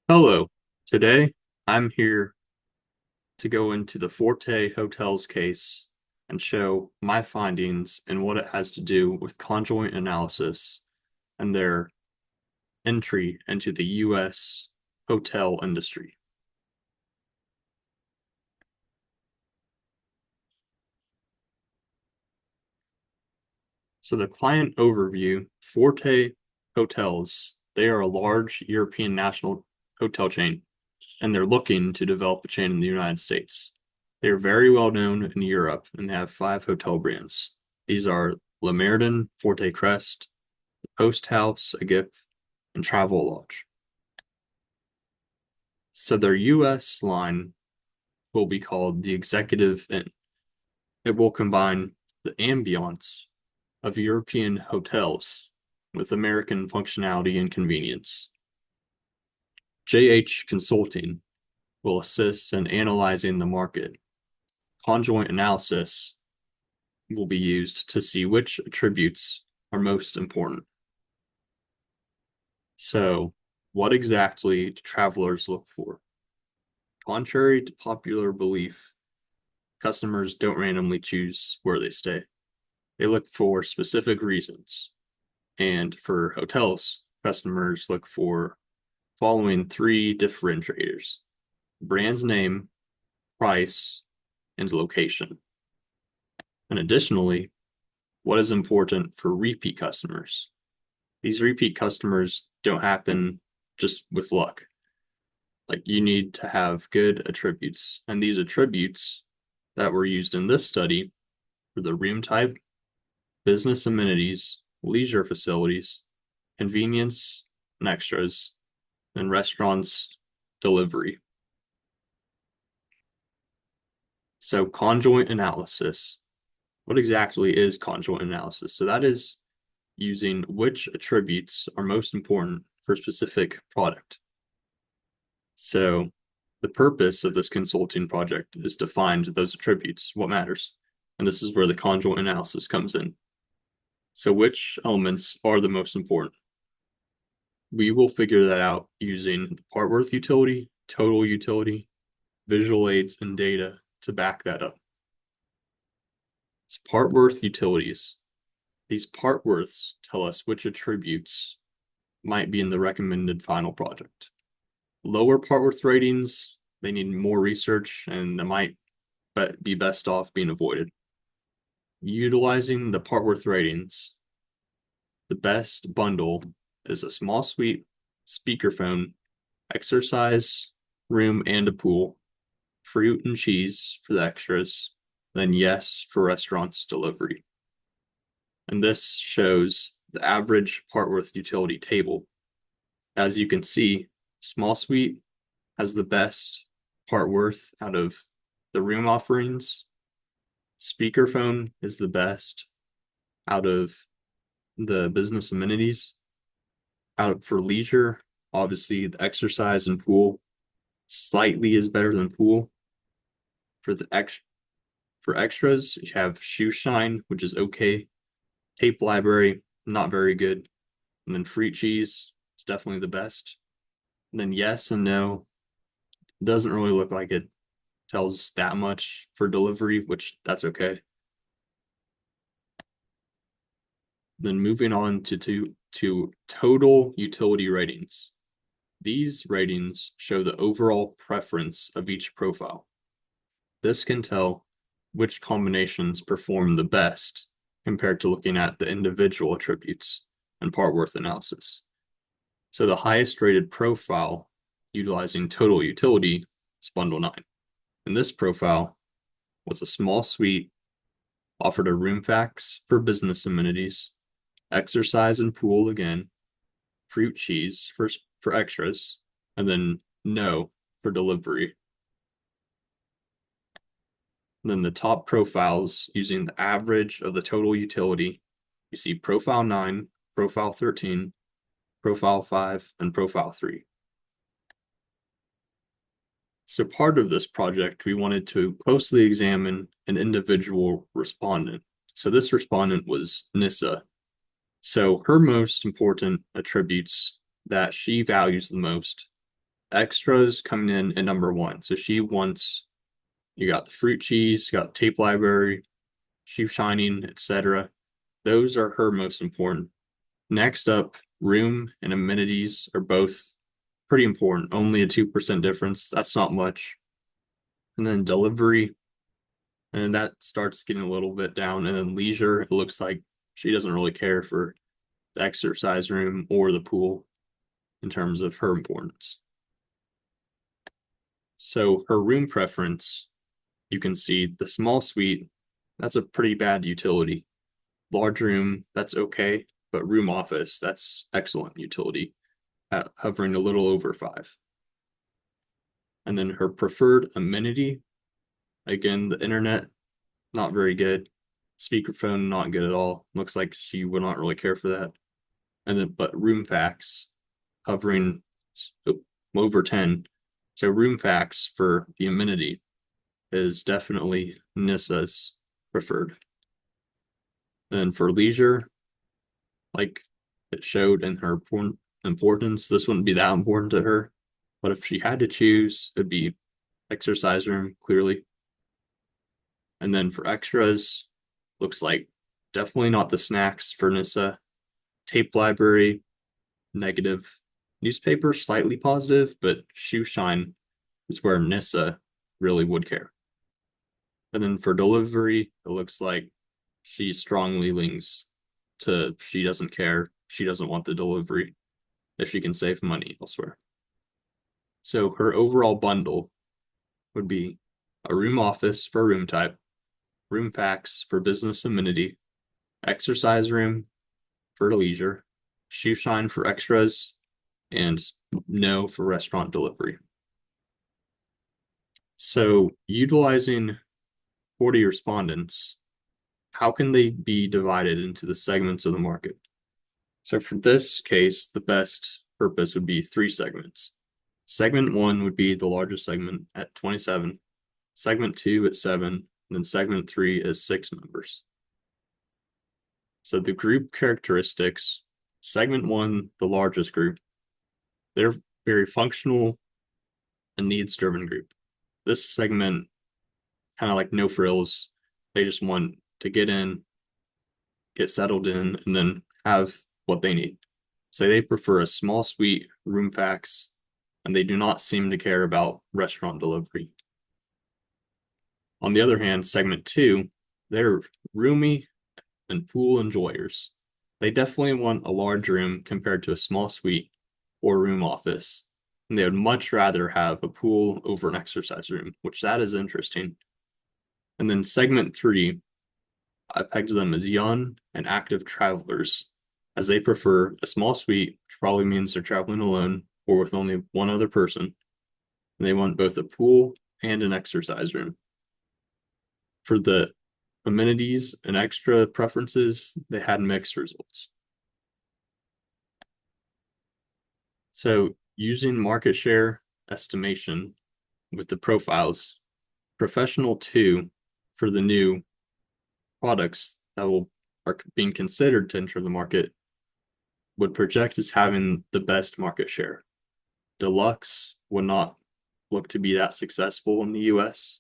Hello. Today, I'm here to go into the Forte Hotels case and show my findings and what it has to do with conjoint analysis and their entry into the U.S. hotel industry. So the client overview, Forte Hotels, they are a large European national hotel chain, and they're looking to develop a chain in the United States. They are very well known in Europe and they have five hotel brands. These are Le Méridien, Forte Crest, Post House, Agip, and Travel Lodge. So their US line will be called the Executive Inn. It will combine the ambiance of European hotels with American functionality and convenience. JH Consulting will assist in analyzing the market. Conjoint analysis will be used to see which attributes are most important. So, what exactly do travelers look for? Contrary to popular belief, customers don't randomly choose where they stay. They look for specific reasons. And for hotels, customers look for following three differentiators: brand's name, price, and location. And additionally, what is important for repeat customers? These repeat customers don't happen just with luck. Like you need to have good attributes. And these attributes that were used in this study were the room type, business amenities, leisure facilities, convenience and extras, and restaurants delivery. So conjoint analysis. What exactly is conjoint analysis? So that is using which attributes are most important for a specific product. So the purpose of this consulting project is to find those attributes, what matters. And this is where the conjoint analysis comes in. So which elements are the most important? We will figure that out using the part worth utility, total utility, visual aids, and data to back that up. It's part worth utilities. These part worths tell us which attributes might be in the recommended final project. Lower part worth ratings, they need more research and they might be best off being avoided. Utilizing the part worth ratings, the best bundle is a small suite, speakerphone, exercise room and a pool, fruit and cheese for the extras, then yes for restaurants delivery. And this shows the average part worth utility table. As you can see, small suite has the best part worth out of the room offerings. Speakerphone is the best out of the business amenities. Out for leisure, obviously the exercise and pool slightly is better than pool. For the for extras, you have shoe shine, which is okay. Tape library, not very good. And then fruit cheese is definitely the best. And then yes and no, doesn't really look like it tells that much for delivery, which that's okay. Then moving on to total utility ratings. These ratings show the overall preference of each profile. This can tell which combinations perform the best compared to looking at the individual attributes and part worth analysis. So the highest rated profile utilizing total utility is bundle 9. And this profile was a small suite, offered a room fax for business amenities, exercise and pool again, fruit cheese for extras, and then no for delivery. And then the top profiles using the average of the total utility, you see profile 9, profile 13, profile 5, and profile 3. So part of this project, we wanted to closely examine an individual respondent. So this respondent was Nissa. So her most important attributes that she values the most extras coming in at number one. So she wants, you got the fruit cheese, you got tape library, shoe shining, etc. Those are her most important. Next up, room and amenities are both pretty important. Only a 2% difference. That's not much. And then delivery, and that starts getting a little bit down. And then leisure, it looks like she doesn't really care for the exercise room or the pool in terms of her importance. So her room preference, you can see the small suite, that's a pretty bad utility. Large room, that's okay, but room office, that's excellent utility, hovering a little over 5. And then her preferred amenity, again, the internet, not very good. Speakerphone, not good at all. Looks like she would not really care for that. And then, but room facts, hovering over 10. So room facts for the amenity is definitely Nissa's preferred. And for leisure, like it showed in her importance, this wouldn't be that important to her. But if she had to choose, it'd be exercise room, clearly. And then for extras, looks like definitely not the snacks for Nissa. Tape library, negative. Newspaper, slightly positive, but shoe shine is where Nissa really would care. And then for delivery, it looks like she strongly leans to she doesn't care. She doesn't want the delivery if she can save money elsewhere. So her overall bundle would be a room office for room type, room facts for business amenity, exercise room for leisure, shoe shine for extras, and no for restaurant delivery. So utilizing 40 respondents, how can they be divided into the segments of the market? So for this case, the best purpose would be 3 segments. Segment 1 would be the largest segment at 27, segment 2 at 7, and then segment 3 is 6 members. So the group characteristics, segment 1, the largest group, they're very functional and needs-driven group. This segment, kind of like no frills, they just want to get in, get settled in, and then have what they need. So they prefer a small suite, room facts, and they do not seem to care about restaurant delivery. On the other hand, segment 2, they're roomy and pool enjoyers. They definitely want a large room compared to a small suite or room office. And they would much rather have a pool over an exercise room, which that is interesting. And then segment 3, I pegged them as young and active travelers, as they prefer a small suite, which probably means they're traveling alone or with only one other person. And they want both a pool and an exercise room. For the amenities and extra preferences, they had mixed results. So using market share estimation with the profiles, professional 2 for the new products that are being considered to enter the market would project as having the best market share. Deluxe would not look to be that successful in the US,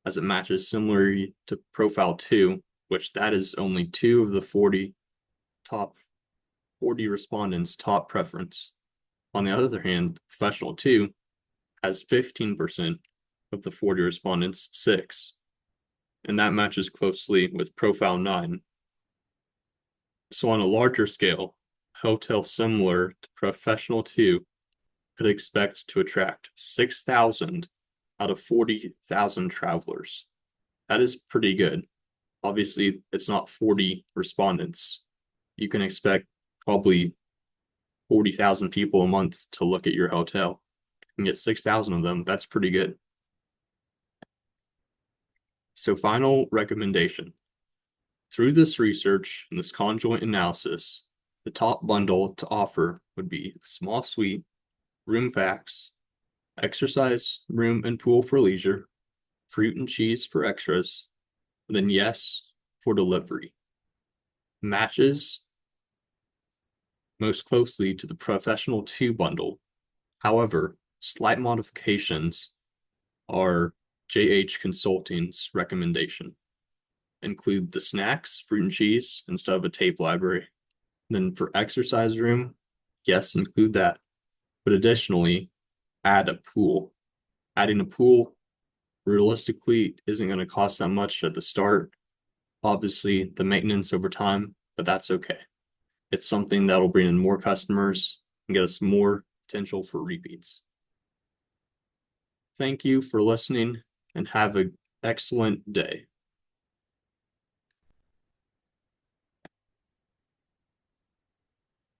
as it matches similarly to Profile 2, which that is only 2 of the 40 respondents' top preference. On the other hand, Professional 2 has 15% of the 40 respondents' 6, and that matches closely with Profile 9. So on a larger scale, hotel similar to Professional 2 could expect to attract 6,000 out of 40,000 travelers. That is pretty good. Obviously, it's not 40 respondents. You can expect probably 40,000 people a month to look at your hotel and get 6,000 of them. That's pretty good. So final recommendation. Through this research and this conjoint analysis, the top bundle to offer would be a small suite, room facts, exercise room and pool for leisure, fruit and cheese for extras, and then yes for delivery. Matches most closely to the Professional 2 bundle. However, Slight modifications are JH Consulting's recommendation. Include the snacks, fruit and cheese, instead of a tape library. Then for exercise room, yes, include that. But additionally, add a pool. Adding a pool realistically isn't going to cost that much at the start. Obviously, the maintenance over time, but that's okay. It's something that'll bring in more customers and get us more potential for repeats. Thank you for listening and have an excellent day.